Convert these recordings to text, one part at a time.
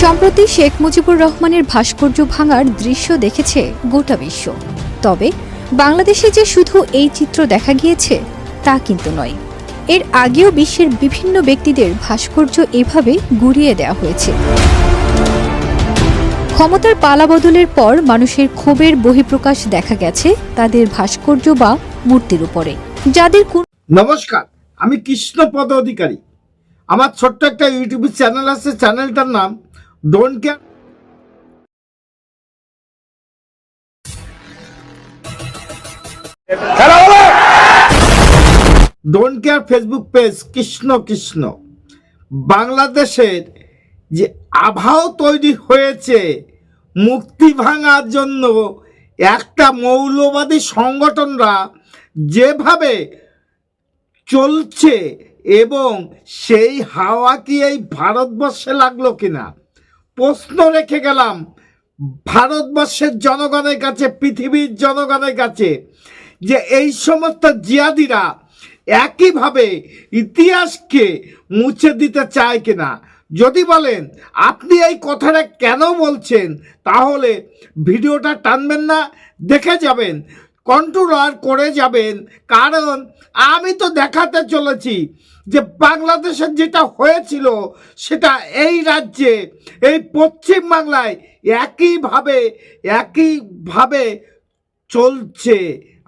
সম্প্রতি শেখ মুজিবুর রহমানের ভাস্কর্য ভাঙার দৃশ্য দেখেছে গোটা বিশ্ব। তবে বাংলাদেশে যে শুধু এই চিত্র দেখা গিয়েছে তা কিন্তু নয়, এর আগেও বিশ্বের বিভিন্ন ব্যক্তিদের ভাস্কর্য এভাবে গুঁড়িয়ে দেওয়া হয়েছে। ক্ষমতার পালাবদলের পর মানুষের ক্ষোভের বহিঃপ্রকাশ দেখা গেছে তাদের ভাস্কর্য বা মূর্তির উপরে, যাদের নমস্কার, আমি কৃষ্ণপদ অধিকারী। আমার ছোট্ট একটা ইউটিউব চ্যানেল আছে, চ্যানেলটার নাম don't care. Don't care Facebook page Krishna Krishna. বাংলাদেশের যে আবহাওয়া তৈরি হয়েছে মুক্তি ভাঙার জন্য, একটা মৌলবাদী সংগঠনরা যেভাবে চলছে এবং সেই হাওয়া কি এই ভারতবর্ষে লাগলো কিনা প্রশ্ন রেখে গেলাম ভারতবর্ষের জনগণের কাছে, পৃথিবীর জনগণের কাছে, যে এই সমস্ত জিহাদিরা একইভাবে ইতিহাসকে মুছে দিতে চায় কিনা। যদি বলেন আপনি এই কথাটা কেন বলছেন, তাহলে ভিডিওটা টানবেন না, দেখে যাবেন, কন্ট্রোল করে যাবেন। কারণ আমি তো দেখাতে চলেছি যে বাংলাদেশের যেটা হয়েছিল সেটা এই রাজ্যে, এই পশ্চিম বাংলায় একইভাবে চলছে।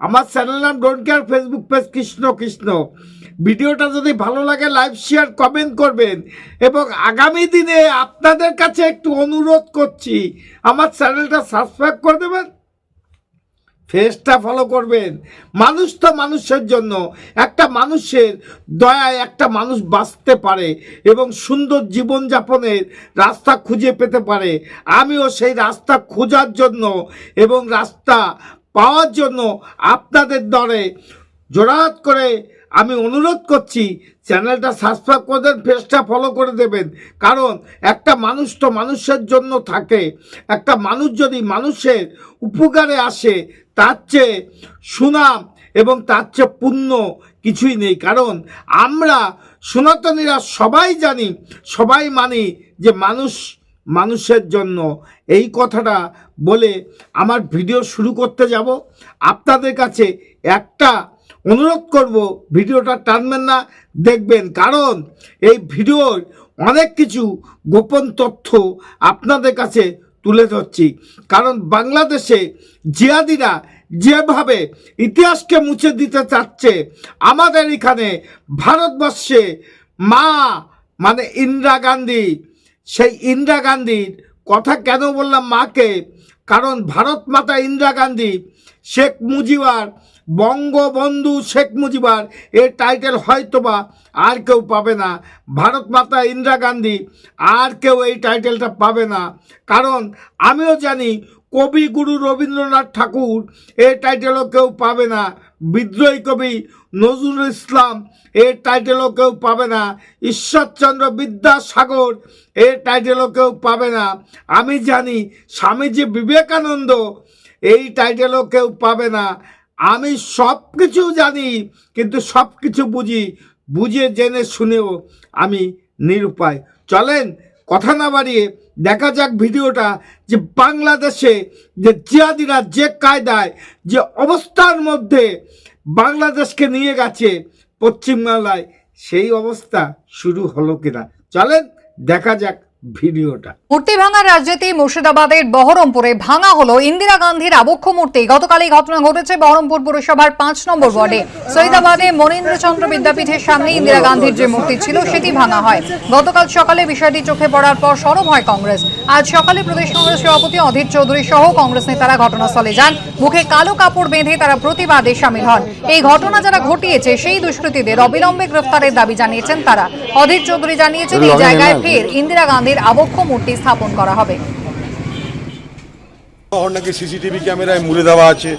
আমার চ্যানেল নাম don't care, Facebook page Krishna Krishna. ভিডিওটা যদি ভালো লাগে লাইক শেয়ার কমেন্ট করবেন, এবং আগামী দিনে আপনাদের কাছে একটু অনুরোধ করছি আমার চ্যানেলটা সাবস্ক্রাইব করে দেবেন, ফেসটা ফলো করবেন। মানুষ তো মানুষের জন্য, একটা মানুষের দয়ায় একটা মানুষ বাঁচতে পারে এবং সুন্দর জীবনযাপনের রাস্তা খুঁজে পেতে পারে। আমিও সেই রাস্তা খোঁজার জন্য এবং রাস্তা পাওয়ার জন্য আপনাদের দরে জোড়হাত করে আমি অনুরোধ করছি, চ্যানেলটা সাবস্ক্রাইব করে দেন, পেজটা ফলো করে দেবেন। কারণ একটা মানুষ তো মানুষের জন্য থাকে। একটা মানুষ যদি মানুষের উপকারে আসে, তার চেয়ে সুনাম এবং তার চেয়ে পুণ্য কিছুই নেই। কারণ আমরা সনাতনীরা সবাই জানি, সবাই মানি যে মানুষ মানুষের জন্য। এই কথাটা বলে আমার ভিডিও শুরু করতে যাব। আপনাদের কাছে একটা অনুরোধ করব, ভিডিওটা টানবেন না, দেখবেন। কারণ এই ভিডিওর অনেক কিছু গোপন তথ্য আপনাদের কাছে তুলে ধরছি। কারণ বাংলাদেশে জিহাদিরা যেভাবে ইতিহাসকে মুছে দিতে চাচ্ছে, আমাদের এখানে ভারতবর্ষে মানে ইন্দিরা গান্ধী, সেই ইন্দিরা গান্ধীর কথা কেন বললাম মাকে, কারণ ভারত মাতা ইন্দিরা গান্ধী, শেখ মুজিবার, বঙ্গবন্ধু শেখ মুজিবার এর টাইটেল হয়তোবা আর কেউ পাবে না। ভারত মাতা ইন্দিরা গান্ধী, আর কেউ এই টাইটেলটা পাবে না। কারণ আমিও জানি কবিগুরু রবীন্দ্রনাথ ঠাকুর এর টাইটেলও কেউ পাবে না। বিদ্রোহী কবি নজরুল ইসলাম এর টাইটেলও কেউ পাবে না। ঈশ্বরচন্দ্র বিদ্যাসাগর এর টাইটেলও কেউ পাবে না। আমি জানি স্বামীজি বিবেকানন্দ এই টাইটেলও কেউ পাবে না। আমি সব কিছু জানি, কিন্তু সব কিছু বুঝে জেনে শুনেও আমি নিরুপায়। চলেন কথা না বাড়িয়ে দেখা যাক ভিডিওটা, যে বাংলাদেশে যে জিহাদিরা যে কায়দায়, যে অবস্থার মধ্যে বাংলাদেশকে নিয়ে গেছে পশ্চিমবাংলায়, সেই অবস্থা শুরু হলো কিনা। চলেন দেখা যাক ভিডিওটা। মূর্তি ভাঙার রাজনীতি। মুর্শিদাবাদের বহরমপুরে ভাঙা হলো ইন্দিরা গান্ধীর আবক্ষ মূর্তি। গতকাল এই ঘটনা ঘটেছে বহরমপুর পুরসভার 5 নম্বর ওয়ার্ডে সৈয়দাবাদে মনীন্দ্রচন্দ্র বিদ্যাপীঠের সামনে ইন্দিরা গান্ধীর যে মূর্তি ছিল সেটি ভাঙা হয়। গতকাল সকালে বিষয়টি চোখে পড়ার পর সরব হয় কংগ্রেস। আজ সকালে প্রদেশ কংগ্রেস সভাপতি অধীর চৌধুরী সহ কংগ্রেস নেতারা ঘটনাস্থলে যান। মুখে কালো কাপড় বেঁধে তারা প্রতিবাদে সামিল হন। এই ঘটনা যারা ঘটিয়েছে সেই দুষ্কৃতীদের অবিলম্বে গ্রেফতারের দাবি জানিয়েছেন তারা। অধীর চৌধুরী জানিয়েছেন এই জায়গায় ফের ইন্দিরা গান্ধীর আবক্ষ মূর্তি স্থাপন করা হবে। নাকি সিসিটিভি ক্যামেরায় মুড়ে দেওয়া আছে,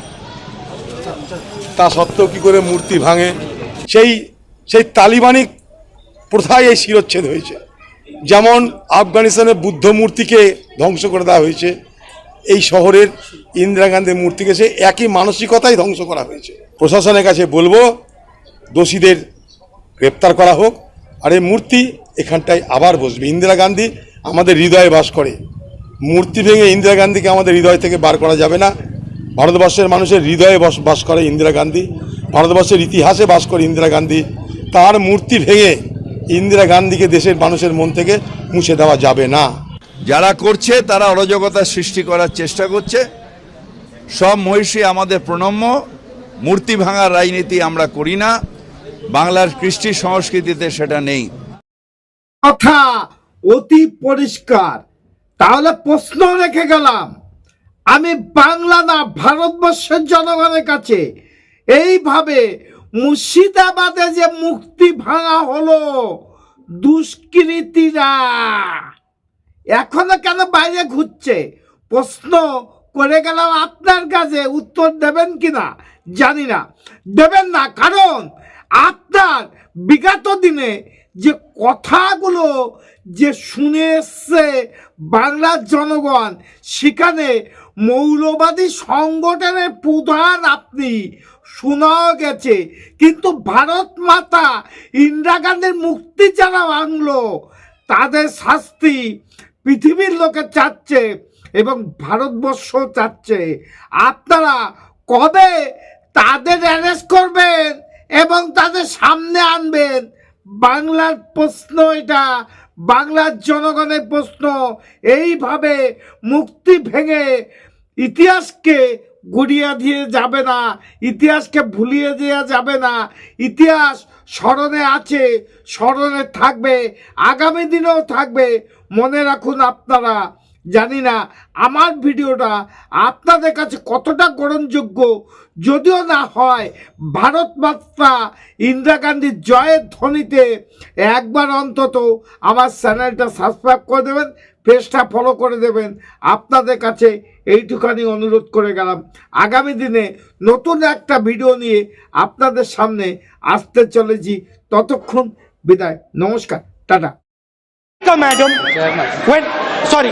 তা সত্ত্বেও কি করে মূর্তি ভাঙে? সেই তালিবানি প্রথায় এই শিরচ্ছেদ হয়েছে। যেমন আফগানিস্তানের বুদ্ধ মূর্তিকে ধ্বংস করে দেওয়া হয়েছে, এই শহরের ইন্দিরা গান্ধীর মূর্তিকে সে একই মানসিকতায় ধ্বংস করা হয়েছে। প্রশাসনের কাছে বলবো দোষীদের গ্রেপ্তার করা হোক, আর এই মূর্তি এখানটায় আবার বসবে। ইন্দিরা গান্ধী আমাদের হৃদয়ে বাস করে। মূর্তি ভেঙে ইন্দিরা গান্ধীকে আমাদের হৃদয় থেকে বার করা যাবে না। ভারতবর্ষের মানুষের হৃদয়ে বাস করে ইন্দিরা গান্ধী, ভারতবর্ষের ইতিহাসে বাস করে ইন্দিরা গান্ধী। তার মূর্তি ভেঙে ইন্দিরা গান্ধীকে দেশের মানুষের মন থেকে মুছে দেওয়া যাবে না। যারা করছে তারা অরাজকতা সৃষ্টি করার চেষ্টা করছে। সব মহিষী আমাদের প্রণম্য। মূর্তি ভাঙার রাজনীতি আমরা করি না, বাংলার কৃষ্টি সংস্কৃতিতে সেটা নেই। কথা অতি পরিষ্কার। তাহলে প্রশ্ন রেখে গেলাম, আমি বাংলা না ভারতবর্ষের জনগণের কাছে, এইভাবে মুর্শিদাবাদে যে মূর্তি ভাঙা হলো দুষ্কৃতীরা এখনো কেন বাইরে ঘুরছে? প্রশ্ন করে গেলাম আপনার কাছে, উত্তর দেবেন কিনা জানি না, দেবেন না। কারণ আপনার বিগত দিনে যে কথাগুলো যে শুনে এসছে বাংলার জনগণ, সেখানে মৌলবাদী সংগঠনের প্রধান আপনি, শোনাও গেছে। কিন্তু ভারত মাতা ইন্দিরা গান্ধীর মুক্তি যারা ভাঙলো তাদের শাস্তি পৃথিবীর লোকে চাচ্ছে এবং ভারতবর্ষ চাচ্ছে। আপনারা কবে তাদের অ্যারেস্ট করবেন এবং তাদের সামনে আনবেন? বাংলার প্রশ্ন এটা, বাংলার জনগণের প্রশ্ন। এইভাবে মুক্তি ভেঙে ইতিহাসকে গড়িয়ে দিয়ে যাবে না, ইতিহাসকে ভুলিয়ে দেওয়া যাবে না। ইতিহাস স্মরণে আছে, স্মরণে থাকবে, আগামী দিনেও থাকবে। মনে রাখুন আপনারা। জানি না আমার ভিডিওটা আপনাদের কাছে কতটা গ্রহণযোগ্য, যদিও না হয় ভারত মাতা ইন্দিরা গান্ধীর জয়ের ধ্বনিতে একবার অন্তত আমার চ্যানেলটা সাবস্ক্রাইব করে দেবেন, পেজটা ফলো করে দেবেন। আপনাদের কাছে এইটুখানি অনুরোধ করে গেলাম। আগামী দিনে নতুন একটা ভিডিও নিয়ে আপনাদের সামনে আসতে চলেছি। ততক্ষণ বিদায়, নমস্কার, টাটা। Madam, when sorry.